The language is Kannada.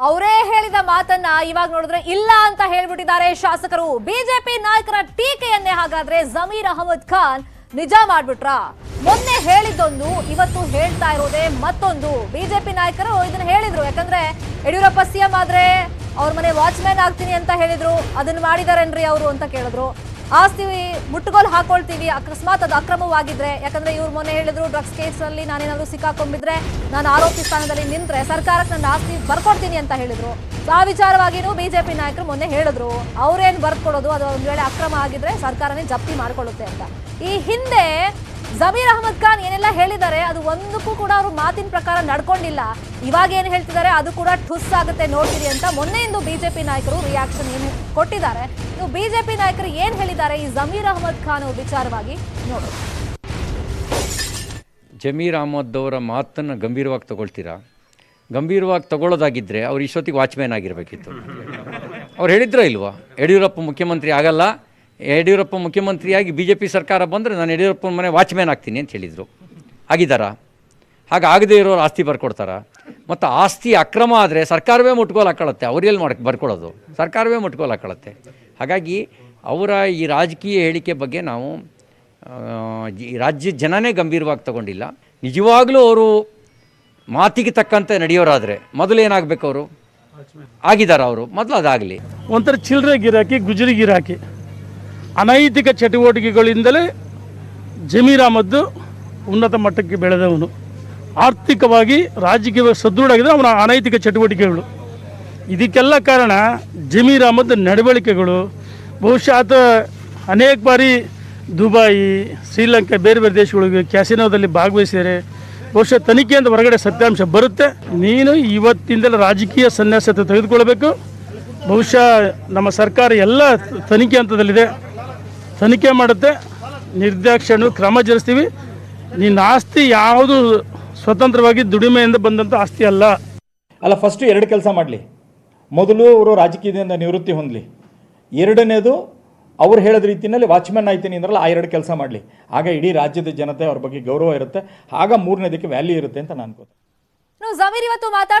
ಅವರೇ ಹೇಳಿದ ಮಾತನ್ನ ಇವಾಗ ನೋಡಿದ್ರೆ ಇಲ್ಲ ಅಂತ ಹೇಳ್ಬಿಟ್ಟಿದ್ದಾರೆ ಶಾಸಕರು. ಬಿಜೆಪಿ ನಾಯಕರ ಟೀಕೆಯನ್ನೇ ಹಾಗಾದ್ರೆ ಜಮೀರ್ ಅಹಮದ್ ಖಾನ್ ನಿಜ ಮಾಡ್ಬಿಟ್ರಾ? ಮೊನ್ನೆ ಹೇಳಿದ್ದೊಂದು, ಇವತ್ತು ಹೇಳ್ತಾ ಇರೋದೇ ಮತ್ತೊಂದು. ಬಿಜೆಪಿ ನಾಯಕರು ಇದನ್ನ ಹೇಳಿದ್ರು, ಯಾಕಂದ್ರೆ ಯಡಿಯೂರಪ್ಪ ಸಿಎಂ ಆದ್ರೆ ಅವ್ರ ಮನೆ ವಾಚ್ಮ್ಯಾನ್ ಆಗ್ತೀನಿ ಅಂತ ಹೇಳಿದ್ರು. ಅದನ್ನ ಮಾಡಿದಾರೇನ್ರಿ ಅವರು ಅಂತ ಕೇಳಿದ್ರು. ಆಸ್ತಿ ಮುಟ್ಟುಗೋಲು ಹಾಕೊಳ್ತೀವಿ ಅಕಸ್ಮಾತ್ ಅದು ಅಕ್ರಮವಾಗಿದ್ರೆ, ಯಾಕಂದ್ರೆ ಇವ್ರು ಮೊನ್ನೆ ಹೇಳಿದ್ರು ಡ್ರಗ್ಸ್ ಕೇಸಲ್ಲಿ ನಾನೇನಾದ್ರು ಸಿಕ್ಕಾಕೊಂಡ್ಬಿದ್ರೆ ನಾನು ಆರೋಪಿ ಸ್ಥಾನದಲ್ಲಿ ನಿಂತ್ರೆ ಸರ್ಕಾರಕ್ಕೆ ನನ್ನ ಆಸ್ತಿ ಬರ್ಕೊಡ್ತೀನಿ ಅಂತ ಹೇಳಿದ್ರು. ಆ ವಿಚಾರವಾಗಿನೂ ಬಿಜೆಪಿ ನಾಯಕರು ಮೊನ್ನೆ ಹೇಳಿದ್ರು ಅವ್ರೇನು ಬರ್ಕೊಡೋದು, ಅದು ಒಂದ್ ವೇಳೆ ಅಕ್ರಮ ಆಗಿದ್ರೆ ಸರ್ಕಾರನೇ ಜಪ್ತಿ ಮಾಡ್ಕೊಳ್ಳುತ್ತೆ ಅಂತ. ಈ ಹಿಂದೆ ಜಮೀರ್ ಅಹಮದ್ ಖಾನ್ ಏನೆಲ್ಲ ಹೇಳಿದ್ದಾರೆ ಅದು ಒಂದಕ್ಕೂ ಕೂಡ ಅವರು ಮಾತಿನ ಪ್ರಕಾರ ನಡ್ಕೊಂಡಿಲ್ಲ. ಇವಾಗ ಏನ್ ಹೇಳ್ತಿದ್ದಾರೆ ಅದು ಕೂಡ ಠುಸ್ ಆಗುತ್ತೆ ನೋಡ್ತೀರಿ ಅಂತ ಮೊನ್ನೆಯಿಂದ ಬಿಜೆಪಿ ನಾಯಕರು ರಿಯಾಕ್ಷನ್ ಏನು ಕೊಟ್ಟಿದ್ದಾರೆ. ಇನ್ನು ಬಿಜೆಪಿ ನಾಯಕರು ಏನ್ ಹೇಳಿದ್ದಾರೆ ಈ ಜಮೀರ್ ಅಹಮದ್ ಖಾನ್ ವಿಚಾರವಾಗಿ ನೋಡೋಣ. ಜಮೀರ್ ಅಹಮದ್ ಅವರ ಮಾತನ್ನು ಗಂಭೀರವಾಗಿ ತಗೊಳ್ತೀರಾ? ಗಂಭೀರವಾಗಿ ತಗೊಳ್ಳೋದಾಗಿದ್ದರೆ ಅವ್ರು ಇಷ್ಟೊತ್ತಿಗೆ ವಾಚ್ಮ್ಯಾನ್ ಆಗಿರಬೇಕಿತ್ತು. ಅವ್ರು ಹೇಳಿದ್ರೋ ಇಲ್ವಾ ಯಡಿಯೂರಪ್ಪ ಮುಖ್ಯಮಂತ್ರಿ ಆಗಲ್ಲ, ಯಡಿಯೂರಪ್ಪ ಮುಖ್ಯಮಂತ್ರಿಯಾಗಿ ಬಿ ಜೆ ಪಿ ಸರ್ಕಾರ ಬಂದರೆ ನಾನು ಯಡಿಯೂರಪ್ಪನ ಮನೆ ವಾಚ್ಮ್ಯಾನ್ ಆಗ್ತೀನಿ ಅಂತ ಹೇಳಿದರು. ಆಗಿದ್ದಾರಾ? ಹಾಗೆ ಆಗದೇ ಇರೋರು ಆಸ್ತಿ ಬರ್ಕೊಡ್ತಾರಾ? ಮತ್ತು ಆಸ್ತಿ ಅಕ್ರಮ ಆದರೆ ಸರ್ಕಾರವೇ ಮುಟ್ಗೋಲು ಹಾಕೊಳ್ಳುತ್ತೆ. ಅವ್ರೆಲ್ಲಿ ಬರ್ಕೊಳ್ಳೋದು? ಸರ್ಕಾರವೇ ಮುಟ್ಗೋಲು ಹಾಕೊಳ್ಳುತ್ತೆ. ಹಾಗಾಗಿ ಅವರ ಈ ರಾಜಕೀಯ ಹೇಳಿಕೆ ಬಗ್ಗೆ ನಾವು ಈ ರಾಜ್ಯದ ಜನನೇ ಗಂಭೀರವಾಗಿ ತಗೊಂಡಿಲ್ಲ. ನಿಜವಾಗ್ಲೂ ಅವರು ಮಾತಿಗೆ ತಕ್ಕಂತೆ ನಡೆಯೋರಾದರೆ ಮೊದಲು ಏನಾಗಬೇಕು? ಅವರು ಆಗಿದ್ದಾರೆ, ಅವರು ಮೊದಲು ಅದಾಗಲಿ. ಒಂಥರ ಚಿಲ್ಲರೆ ಗಿರಾಕಿ, ಗುಜರಿ ಗಿರಾಕಿ, ಅನೈತಿಕ ಚಟುವಟಿಕೆಗಳಿಂದಲೇ ಜಮೀರ್ ಅಹಮದ್ ಉನ್ನತ ಮಟ್ಟಕ್ಕೆ ಬೆಳೆದವನು. ಆರ್ಥಿಕವಾಗಿ ರಾಜಕೀಯವಾಗಿ ಸದೃಢಾಗಿದೆ ಅವನ ಅನೈತಿಕ ಚಟುವಟಿಕೆಗಳು. ಇದಕ್ಕೆಲ್ಲ ಕಾರಣ ಜಮೀರ್ ಅಹಮದ್ ನಡವಳಿಕೆಗಳು. ಬಹುಶಃ ಆತ ಅನೇಕ ಬಾರಿ ದುಬಾಯಿ, ಶ್ರೀಲಂಕಾ, ಬೇರೆ ಬೇರೆ ದೇಶಗಳಿಗೆ ಕ್ಯಾಸಿನೋದಲ್ಲಿ ಭಾಗವಹಿಸಿದರೆ ಬಹುಶಃ ತನಿಖೆಯಿಂದ ಹೊರಗಡೆ ಸತ್ಯಾಂಶ ಬರುತ್ತೆ. ನೀನು ಇವತ್ತಿಂದಲೇ ರಾಜಕೀಯ ಸನ್ಯಾಸ ತೆಗೆದುಕೊಳ್ಬೇಕು. ಬಹುಶಃ ನಮ್ಮ ಸರ್ಕಾರ ಎಲ್ಲ ತನಿಖೆ ಹಂತದಲ್ಲಿದೆ, ತನಿಖೆ ಮಾಡುತ್ತೆ, ನಿರ್ದಾಕ್ಷಿಣ್ಯ ಕ್ರಮ ಜರುಗಿಸ್ತೀವಿ. ನಿನ್ನ ಆಸ್ತಿ ಯಾವುದು ಸ್ವತಂತ್ರವಾಗಿ ದುಡಿಮೆಯಿಂದ ಬಂದಂಥ ಆಸ್ತಿ ಅಲ್ಲ. ಫಸ್ಟು ಎರಡು ಕೆಲಸ ಮಾಡಲಿ. ಮೊದಲು ಅವರು ರಾಜಕೀಯದಿಂದ ನಿವೃತ್ತಿ ಹೊಂದಲಿ. ಎರಡನೇದು ಅವ್ರು ಹೇಳಿದ ರೀತಿಯಲ್ಲಿ ವಾಚ್ಮ್ಯಾನ್ ಆಯ್ತೀನಿ ಅಂದ್ರಲ್ಲ, ಆ ಎರಡು ಕೆಲಸ ಮಾಡಲಿ. ಆಗ ಇಡೀ ರಾಜ್ಯದ ಜನತೆ ಅವ್ರ ಬಗ್ಗೆ ಗೌರವ ಇರುತ್ತೆ. ಆಗ ಮೂರನೇದಕ್ಕೆ ವ್ಯಾಲ್ಯೂ ಇರುತ್ತೆ ಅಂತ ನಾನು ಅನ್ಕೋತೀನಿ. ಜಮೀರ್ ಇವತ್ತು ಮಾತಾಡ್ತಾ